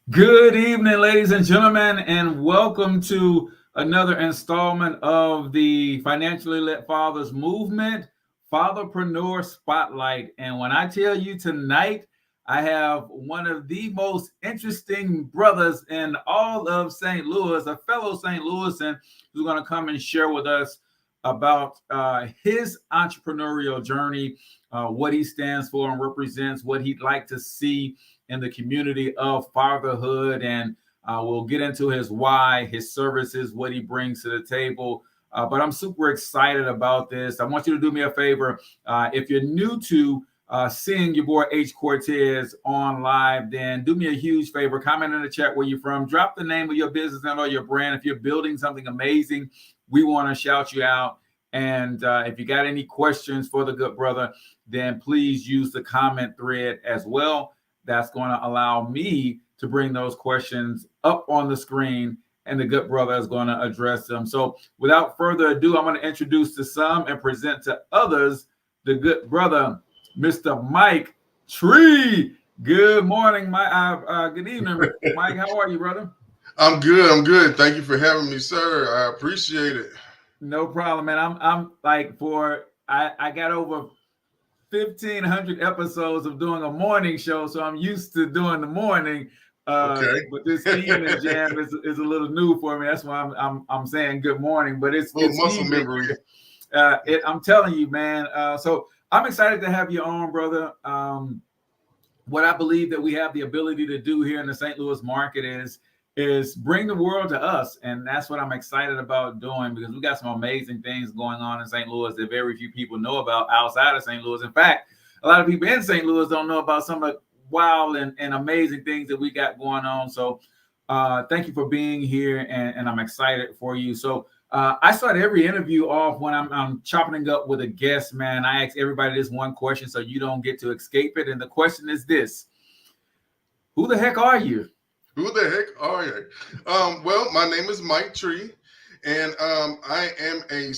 Good evening, ladies and gentlemen, and welcome to another installment of the Financially Lit Fathers Movement, Fatherpreneur Spotlight. And when I tell you tonight, I have one of the most interesting brothers in all of St. Louis, a fellow St. Louisan, who's going to come and share with us about his entrepreneurial journey, what he stands for and represents, what he'd like to see in the community of fatherhood. And we'll get into his why, his services, what he brings to the table. But I'm super excited about this. I want you to do me a favor. If you're new to seeing your boy H. Cortez on live, then do me a huge favor. Comment in the chat where you're from. Drop the name of your business and or your brand. If you're building something amazing, we want to shout you out. And if you got any questions for the good brother, then please use the comment thread as well. That's going to allow me to bring those questions up on the screen, and the good brother is going to address them. So without further ado, I'm going to introduce to some and present to others the good brother, Mr. Mike Tree. Good morning, Mike. Good evening, Mike. How are you, brother? I'm good. I'm good. Thank you for having me, sir. I appreciate it. No problem, man. I'm like I got over 1,500 episodes of doing a morning show, so I'm used to doing the morning. Okay. But this evening jam is a little new for me. That's why I'm saying good morning. But it's muscle evening. memory. I'm telling you, man. So I'm excited to have you on, brother. What I believe that we have the ability to do here in the St. Louis market is bring the world to us, and that's what I'm excited about doing, because we got some amazing things going on in St. Louis that very few people know about outside of St. Louis. In fact, a lot of people in St. Louis don't know about some of the wild and amazing things that we got going on. So thank you for being here, and I'm excited for you. So I start every interview off when I'm chopping it up with a guest, man. I ask everybody this one question so you don't get to escape it. And the question is this: who the heck are you? Who the heck are you? Well, my name is Mike Tree, and I am a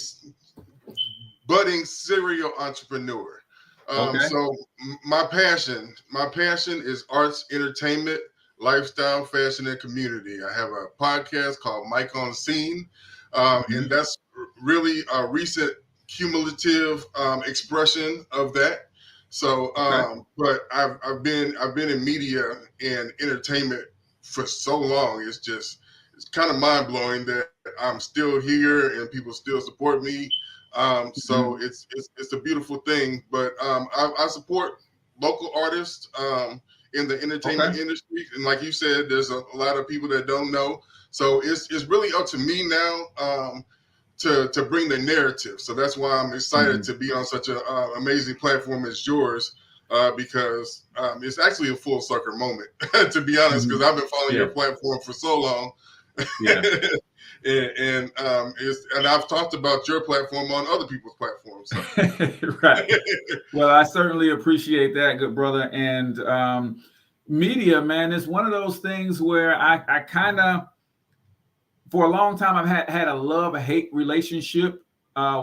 budding serial entrepreneur. Okay. So my passion is arts, entertainment, lifestyle, fashion, and community. I have a podcast called Mike on Scene, and that's really a recent cumulative expression of that. So, but I've been in media and entertainment for so long. It's kind of mind blowing that I'm still here and people still support me. So it's a beautiful thing. But I support local artists in the entertainment industry, and like you said, there's a lot of people that don't know. So it's really up to me now to bring the narrative. So that's why I'm excited to be on such an amazing platform as yours. Because it's actually a full circle moment, to be honest, because I've been following your platform for so long. Yeah. and I've talked about your platform on other people's platforms. So. Right. Well, I certainly appreciate that, good brother. And media, man, is one of those things where I kind of, for a long time, I've had a love-hate relationship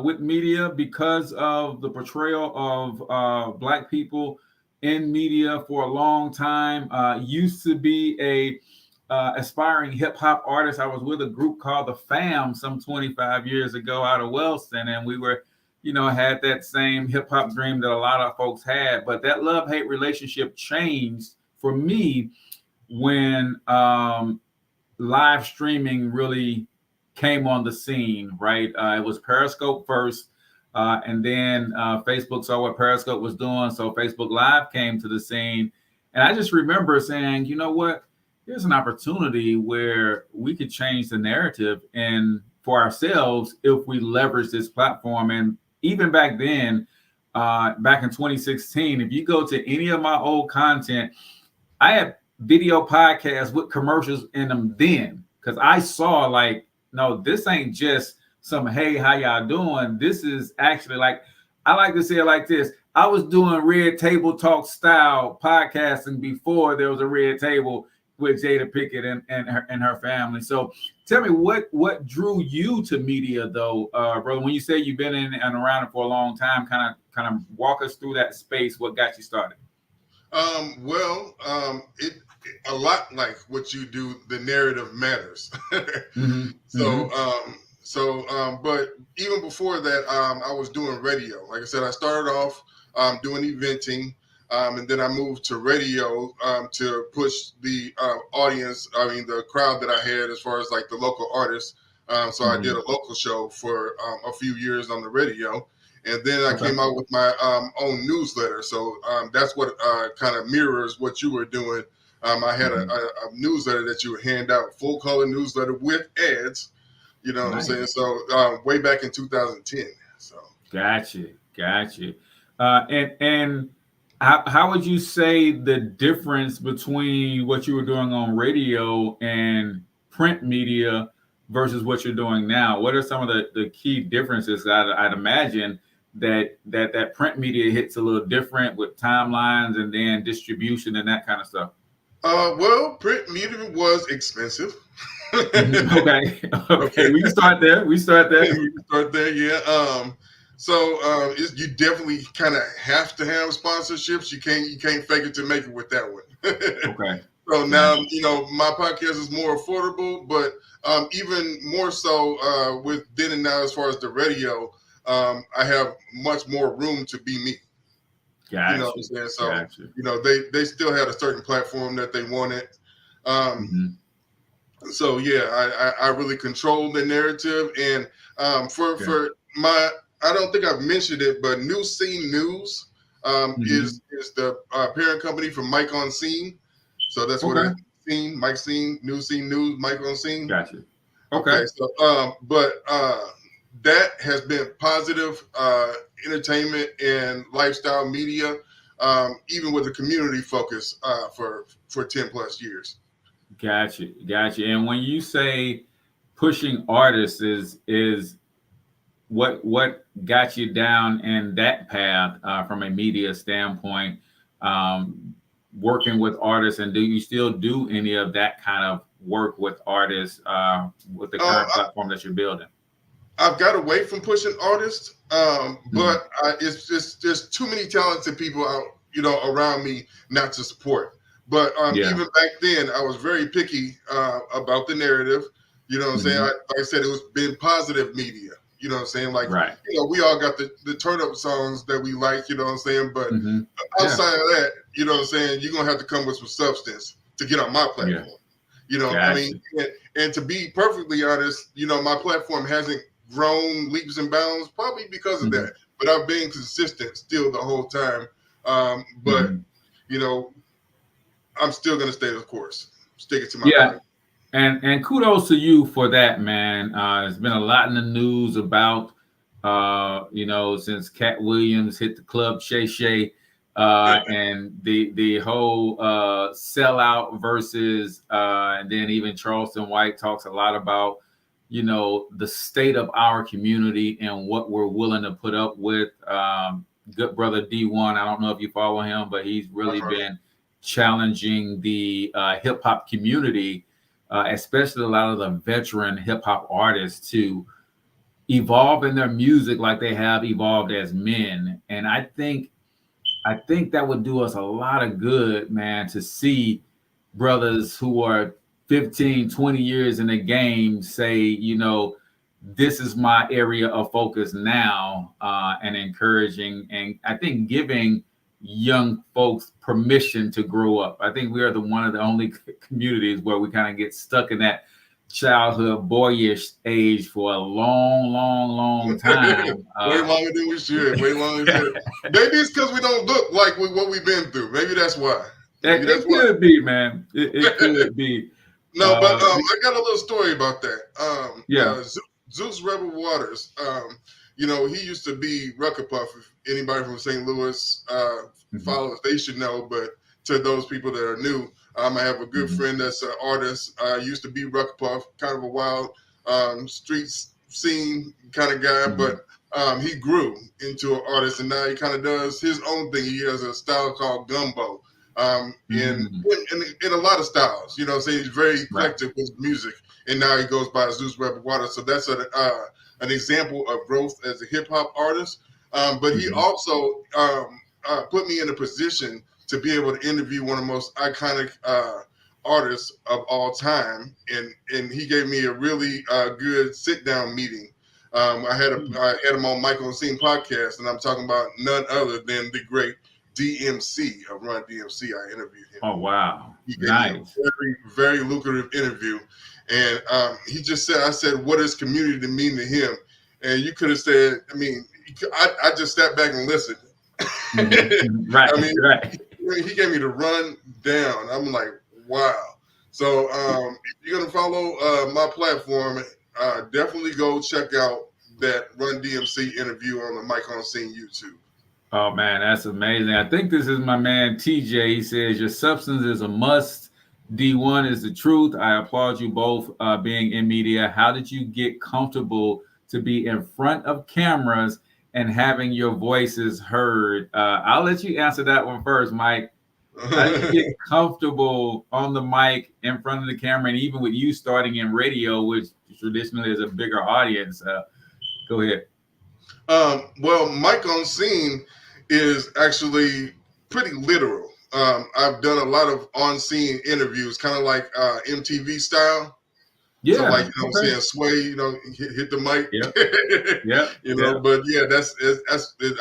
with media because of the portrayal of Black people in media for a long time. Used to be a aspiring hip hop artist. I was with a group called the Fam some 25 years ago out of Wellston, and we were, had that same hip hop dream that a lot of folks had. But that love hate relationship changed for me when live streaming really came on the scene. Right, it was Periscope first. And then Facebook saw what Periscope was doing, so Facebook Live came to the scene. And I just remember saying, you know what? Here's an opportunity where we could change the narrative and for ourselves if we leverage this platform. And even back then, back in 2016, if you go to any of my old content, I had video podcasts with commercials in them then, because I saw like, no, this ain't just some, hey, how y'all doing? This is actually like, I like to say it like this. I was doing Red Table Talk style podcasting before there was a Red Table with Jada Pickett and her family. So tell me, what drew you to media though, brother? When you say you've been in and around it for a long time, kind of walk us through that space. What got you started? a lot like what you do. The narrative matters. Mm-hmm. So, Mm-hmm. but even before that, I was doing radio. Like I said, I started off doing eventing, and then I moved to radio to push the audience. I mean, the crowd that I had, as far as like the local artists. So I did Mm-hmm. a local show for a few years on the radio, and then I Okay. came out with my own newsletter. So that's what kind of mirrors what you were doing. I had Mm-hmm. a newsletter that you would hand out, full color newsletter with ads. You know what I'm saying? Nice. So way back in 2010. So Gotcha. And how would you say the difference between what you were doing on radio and print media versus what you're doing now? What are some of the key differences? I'd imagine that print media hits a little different with timelines and then distribution and that kind of stuff. well, print media was expensive. Mhm. Okay. Okay. Okay. We can start there. We start there. We can start there, yeah. You definitely kind of have to have sponsorships. You can't fake it to make it with that one. Okay. So now, Gotcha. my podcast is more affordable, but even more so with then and now, as far as the radio, I have much more room to be me. You know what I'm Gotcha. saying? So, Gotcha. they still had a certain platform that they wanted. Um, Hmm. so yeah, I really control the narrative, and Okay. for my, I don't think I've mentioned it, but New Scene News Hmm. is the parent company from Mike on Scene. So that's what Okay. it Scene, Mike Scene, New Scene News, Mike on Scene. Gotcha. Okay. Okay, so but that has been positive entertainment and lifestyle media, even with a community focus for 10 plus years. Gotcha. And when you say pushing artists is what got you down in that path from a media standpoint, working with artists, and do you still do any of that kind of work with artists with the Um, current platform that you're building? I've got away from pushing artists, Hmm. but it's just there's too many talented people out, around me not to support. But Yeah. even back then, I was very picky about the narrative. You know what I'm saying? Hmm. Like I said, it was been positive media. You know what I'm saying? Like, Right. we all got the turn up songs that we like. You know what I'm saying? But Hmm. Yeah. outside of that, you know what I'm saying? You're gonna have to come with some substance to get on my Yeah. platform. I mean, Gotcha. and to be perfectly honest, my platform hasn't grown leaps and bounds, probably because of Hmm. that. But I've been consistent still the whole time. But Hmm. you know, I'm still gonna stay the course, stick it to my Yeah. plan. And kudos to you for that, man. There's been a lot in the news about since Cat Williams hit the club Shay Shay, and the whole sellout versus and then even Charleston White talks a lot about the state of our community and what we're willing to put up with. Good brother D1, I don't know if you follow him, but he's really been challenging the hip hop community, especially a lot of the veteran hip hop artists, to evolve in their music like they have evolved as men. And I think that would do us a lot of good, man, to see brothers who are 15, 20 years in the game say, this is my area of focus now, and encouraging, and I think giving young folks permission to grow up. I think we are one of the only communities where we kind of get stuck in that childhood boyish age for a long time. Way longer than we should. Way longer than we should. Maybe it's because we don't look like what we've been through. Maybe that's why. Maybe that's It why. could be, man. It could be. No, but Uh, I got a little story about that. yeah. Zeus Rebel Waters, he used to be Rucker Puff. If anybody from St. Louis Hmm. follows, they should know. But to those people that are new, I have a good Hmm. friend that's an artist. Used to be Rucker Puff, kind of a wild street scene kind of guy, Hmm. but he grew into an artist, and now he kind of does his own thing. He has a style called gumbo, Hmm. in a lot of styles. So he's very Right. eclectic with music, and now he goes by Zeus Rebel Water. So that's an example of growth as a hip hop artist. But he Hmm. also put me in a position to be able to interview one of the most iconic artists of all time, and he gave me a really good sit down meeting. I had him on Mike on Scene podcast, and I'm talking about none other than the great DMC of Run DMC. I interviewed him. Oh wow, He gave me nice. a very, very lucrative interview, and he just said, "I said, what does community mean to him?" And you could have said, I mean, I just sat back and listened. Mm-hmm. Right. I mean, right. he gave me the run down. I'm like, wow. So if you're gonna follow my platform, definitely go check out that Run DMC interview on the Mike on Scene YouTube. Oh man, that's amazing. I think this is my man TJ. He says your substance is a must. D1 is the truth. I applaud you both being in media. How did you get comfortable to be in front of cameras and having your voices heard? I'll let you answer that one first, Mike. How did you get comfortable on the mic in front of the camera, and even with you starting in radio, which traditionally is a bigger audience? Go ahead. Well, Mike on Scene is actually pretty literal. I've done a lot of on-scene interviews, kind of like MTV style. Yeah. So like, you know what I'm saying, sway, you know, hit the mic. Yeah. You know, but yeah, that's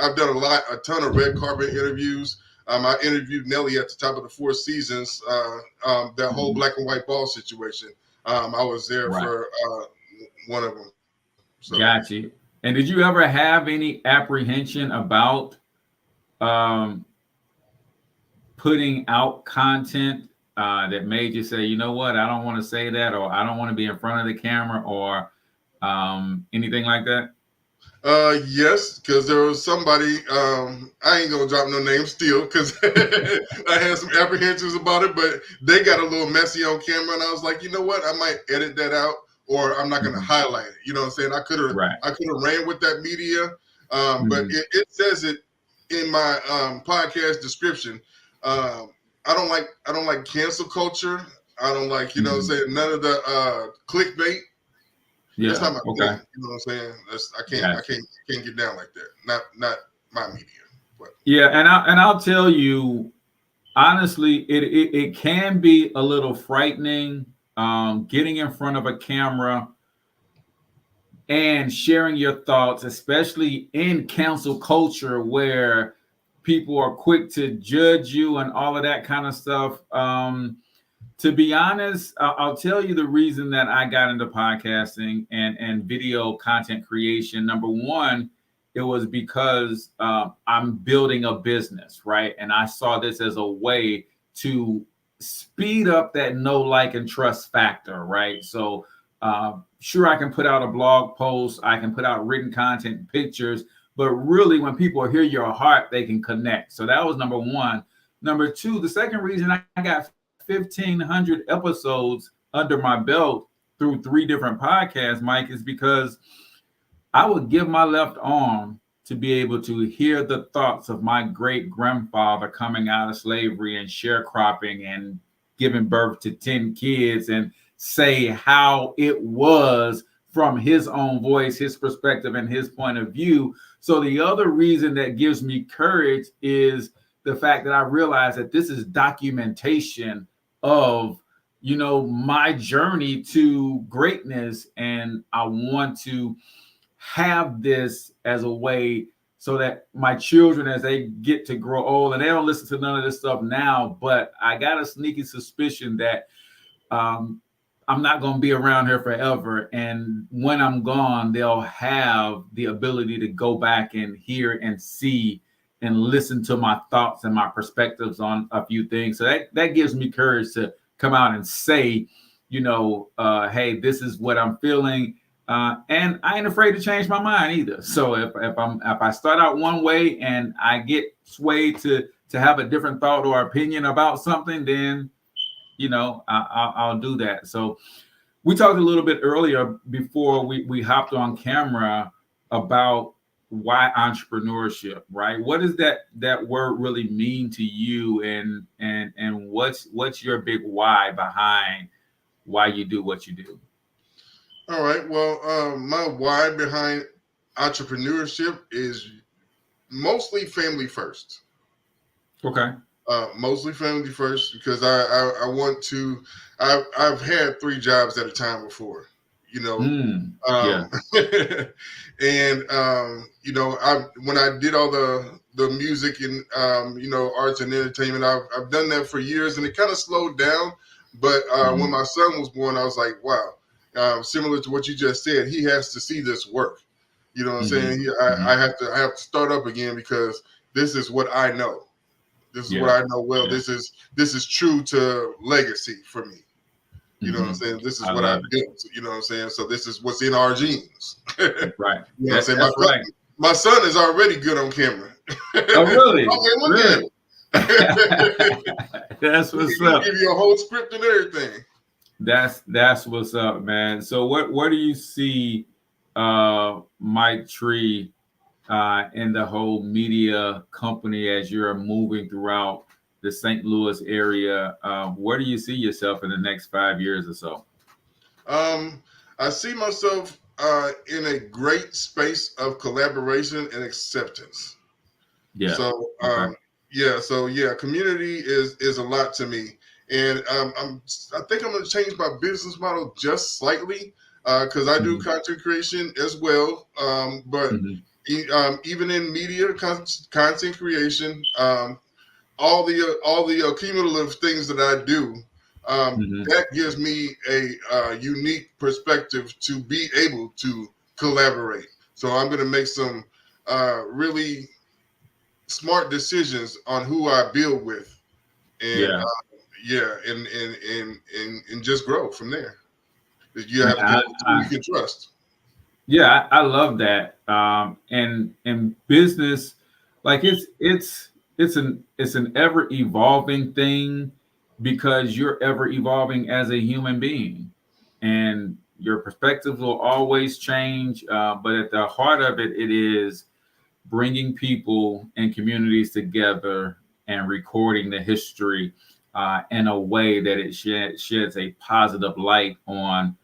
I've done a ton of red carpet interviews. I interviewed Nelly at the top of the Four Seasons, that whole black and white ball situation. I was there for one of them. So. Got you. And did you ever have any apprehension about putting out content that made you say, you know what, I don't want to say that, or I don't want to be in front of the camera, or anything like that? Yes, because there was somebody, I ain't gonna drop no names still, because I had some apprehensions about it, but they got a little messy on camera, and I was like, you know what, I might edit that out, or I'm not gonna highlight it. You know what I'm saying? I could have ran with that media, but it says it in my podcast description. I don't like cancel culture. I don't like, you know what I'm saying, none of the clickbait. Yeah. That's not my thing. You know what I'm saying? I can't get down like that. Not my media. But. Yeah, and I'll tell you honestly, it can be a little frightening getting in front of a camera and sharing your thoughts, especially in cancel culture where people are quick to judge you and all of that kind of stuff. To be honest, I'll tell you the reason that I got into podcasting and video content creation. Number one, it was because I'm building a business, right? And I saw this as a way to speed up that know, like, and trust factor, right? So sure, I can put out a blog post, I can put out written content, pictures, but really when people hear your heart, they can connect. So that was number one. Number two, the second reason I got 1,500 episodes under my belt through 3 different podcasts, Mike, is because I would give my left arm to be able to hear the thoughts of my great grandfather coming out of slavery and sharecropping and giving birth to 10 kids and say how it was from his own voice, his perspective, and his point of view. So the other reason that gives me courage is the fact that I realize that this is documentation of, you know, my journey to greatness. And I want to have this as a way so that my children, as they get to grow old, and they don't listen to none of this stuff now, but I got a sneaky suspicion that I'm not going to be around here forever. And when I'm gone, they'll have the ability to go back and hear and see and listen to my thoughts and my perspectives on a few things. So that gives me courage to come out and say, you know, hey, this is what I'm feeling. And I ain't afraid to change my mind either. So if I start out one way and I get swayed to have a different thought or opinion about something, then, you know, I'll do that. So we talked a little bit earlier before we hopped on camera about why entrepreneurship, right? What does that word really mean to you, and what's your big why behind why you do what you do? All right. Well, my why behind entrepreneurship is mostly family first. Okay. Mostly family first, because I want to. I've had 3 jobs at a time before, you know. Yeah. Um, and I when I did all the music and arts and entertainment, I've done that for years, and it kind of slowed down. But when my son was born, I was like, wow. Similar to what you just said, he has to see this work. You know what I'm saying? I have to start up again, because this is what I know. This is what I know well. Yeah. This is true to legacy for me. You know what I'm Mm-hmm. saying? This is I what I love it. built. You know what I'm saying? So this is what's in our genes. You Right. know what I'm saying? That's right. My son is already good on camera. Oh, really? Okay, look at Really? him. That's He what's can up. give you a whole script and everything. That's what's up, man. So where do you see Mike Tree in the whole media company as you're moving throughout the St. Louis area? Where do you see yourself in the next 5 years or so? I see myself in a great space of collaboration and acceptance. Yeah. So Okay. community is a lot to me, and I think I'm going to change my business model just slightly, because I do Mhm. content creation as well. But Mhm. even in media content creation, all the cumulative things that I do, Mhm. that gives me a unique perspective to be able to collaborate. So I'm going to make some really smart decisions on who I build with, and Yeah. and just grow from there. You Man, have people who you can trust. yeah, I love that. And in business, like it's an ever evolving thing because you're ever evolving as a human being, and your perspectives will always change. But at the heart of it, it is bringing people and communities together and recording the history in a way that it sheds a positive light on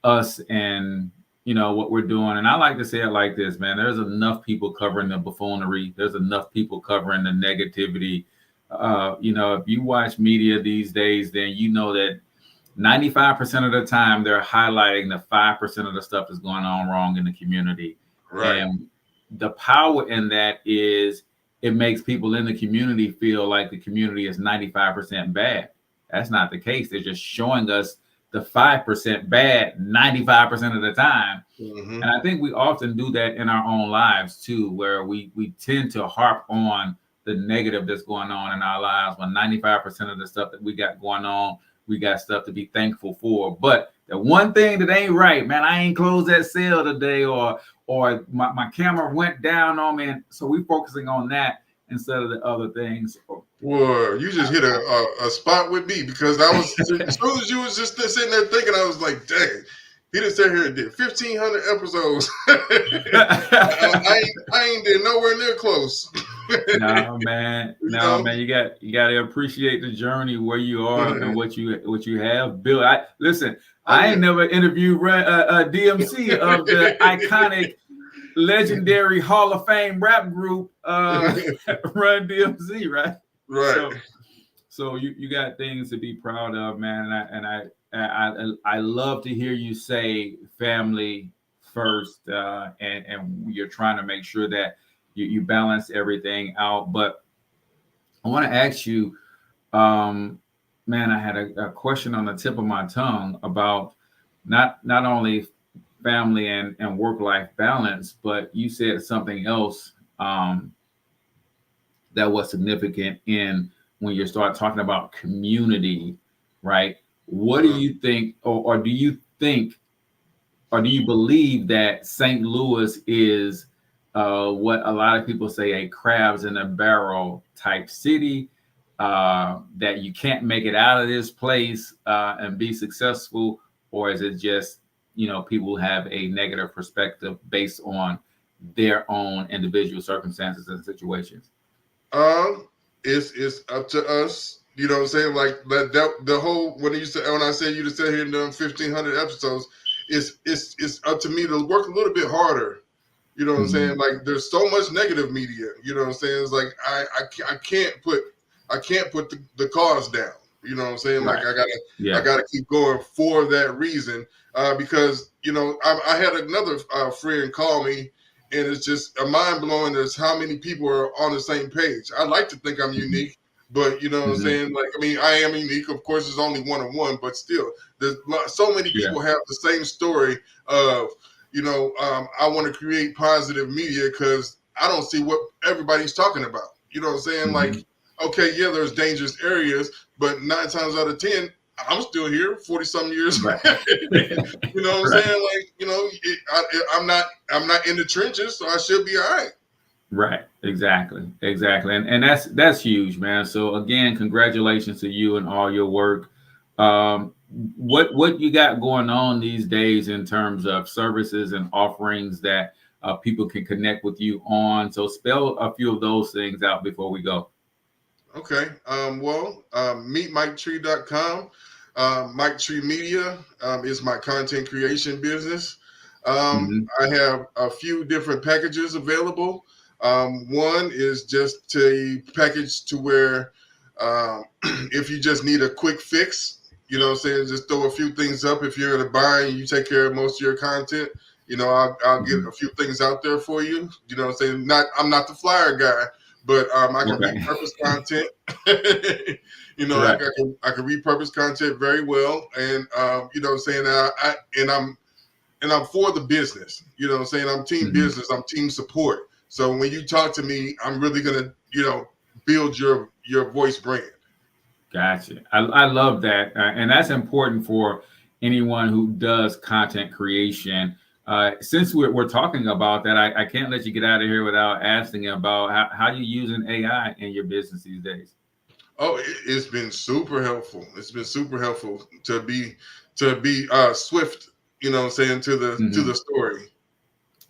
us and what we're doing. And I like to say it like this, man. There's enough people covering the buffoonery. There's enough people covering the negativity. If you watch media these days, then you know that 95% of the time they're highlighting the 5% of the stuff that's going on wrong in the community. Right. And the power in that is it makes people in the community feel like the community is 95% bad. That's not the case. They're just showing us the 5% bad 95% of the time. Mm-hmm. And I think we often do that in our own lives too, where we tend to harp on the negative that's going on in our lives when 95% of the stuff that we got going on, we got stuff to be thankful for. But the one thing that ain't right, man, I ain't closed that sale today, or my camera went down on me. And so we focusing on that instead of the other things. Well, you just hit a spot with me, because I was as soon as you was just sitting there thinking, I was like, dang, he just sat here and did 1,500 episodes. I ain't did nowhere near close. No, man. You No, know? man. You got to appreciate the journey where you are and what you have built. I listen. Oh I yeah. ain't never interviewed DMC of the iconic, legendary Hall of Fame rap group, Run DMC, right? Right. So you got things to be proud of, man. And I love to hear you say family first, and you're trying to make sure that you balance everything out. But I want to ask you, man, I had a question on the tip of my tongue about not only family and work life balance, but you said something else that was significant in when you start talking about community, right? What do you think, or do you think, or do you believe that St. Louis is what a lot of people say a crabs in a barrel type city, that you can't make it out of this place and be successful? Or is it just, people have a negative perspective based on their own individual circumstances and situations? It's up to us. You know what I'm saying? Like that the whole when I said you to sit here and done 1,500 episodes, it's up to me to work a little bit harder. You know what I'm saying? Mhm. Like there's so much negative media. You know what I'm saying? It's like I can't put I can't put the cause down. You know what I'm saying? Right. Like I gotta keep going for that reason. Because I had another friend call me, and it's just a mind blowing as how many people are on the same page. I like to think I'm unique, but you know what I'm saying? Like, I mean, I am unique. Of course, there's only one of one, but still, there's so many people have the same story of, I want to create positive media because I don't see what everybody's talking about. You know what I'm saying? Like, okay, yeah, there's dangerous areas, but 9 times out of 10, I'm still here 40 some years. Right. You know what I'm saying? Like, I'm not in the trenches, so I should be all right. Right. Exactly. And that's huge, man. So again, congratulations to you and all your work. What you got going on these days in terms of services and offerings that people can connect with you on? So spell a few of those things out before we go. Okay. Meet MikeTree.com. Mike Tree Media is my content creation business. I have a few different packages available. One is just a package to where if you just need a quick fix, you know what I'm saying, just throw a few things up. If you're in a bind, you take care of most of your content. I'll get a few things out there for you. You know what I'm saying? I'm not the flyer guy, but I can repurpose content. I can repurpose content very well, and you know what I'm saying. I'm for the business. You know what I'm saying? I'm team business. I'm team support. So when you talk to me, I'm really gonna build your voice brand. Gotcha. I love that, and that's important for anyone who does content creation. Since we're talking about that, I can't let you get out of here without asking about how you using AI in your business these days. Oh, it's been super helpful. It's been super helpful to be swift. You know what I'm saying, to the story.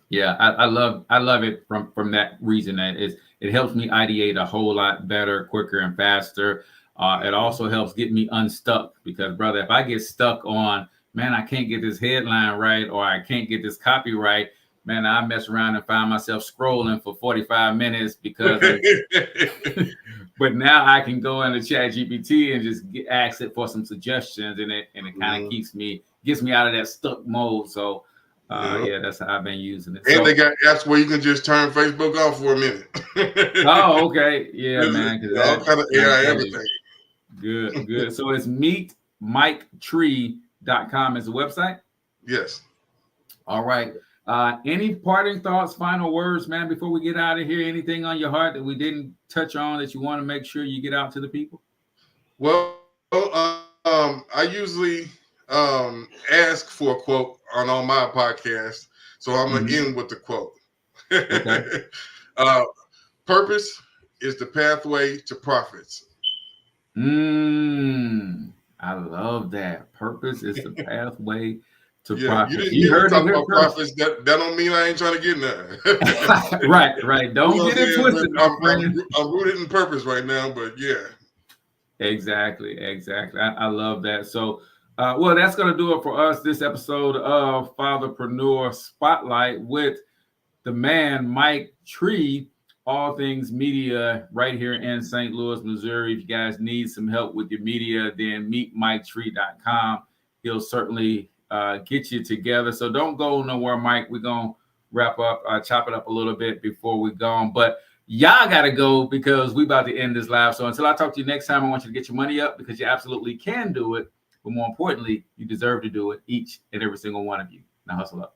Yeah, I love it from that reason. That it helps me ideate a whole lot better, quicker, and faster. It also helps get me unstuck because, brother, if I get stuck on, man, I can't get this headline right or I can't get this copy right, man, I mess around and find myself scrolling for 45 minutes because but now I can go into ChatGPT and just ask it for some suggestions, and it kind of gets me out of that stuck mode. So that's how I've been using it. And they got apps where you can just turn Facebook off for a minute. Oh, okay. Yeah, man. All kind of AI everything. Good. So it's meetmiketree.com is the website? Yes. All right. Any parting thoughts, final words, man, before we get out of here? Anything on your heart that we didn't touch on that you want to make sure you get out to the people? Well, I usually ask for a quote on all my podcasts, so I'm gonna end with the quote. Okay. Purpose is the pathway to profits. I love that. Purpose is the pathway to Yeah, profits. you didn't You hear me heard talk it here about first. profits. That don't mean I ain't trying to get none. Right. Don't get it twisted. I'm rooted in purpose right now, but yeah. Exactly. I love that. So, well, that's going to do it for us this episode of Fatherpreneur Spotlight with the man, Mike Tree, all things media right here in St. Louis, Missouri. If you guys need some help with your media, then meetmiketree.com. He'll certainly get you together. So don't go nowhere, Mike. We're going to wrap up, chop it up a little bit before we're gone. But y'all got to go because we about to end this live. So until I talk to you next time, I want you to get your money up because you absolutely can do it. But more importantly, you deserve to do it, each and every single one of you. Now hustle up.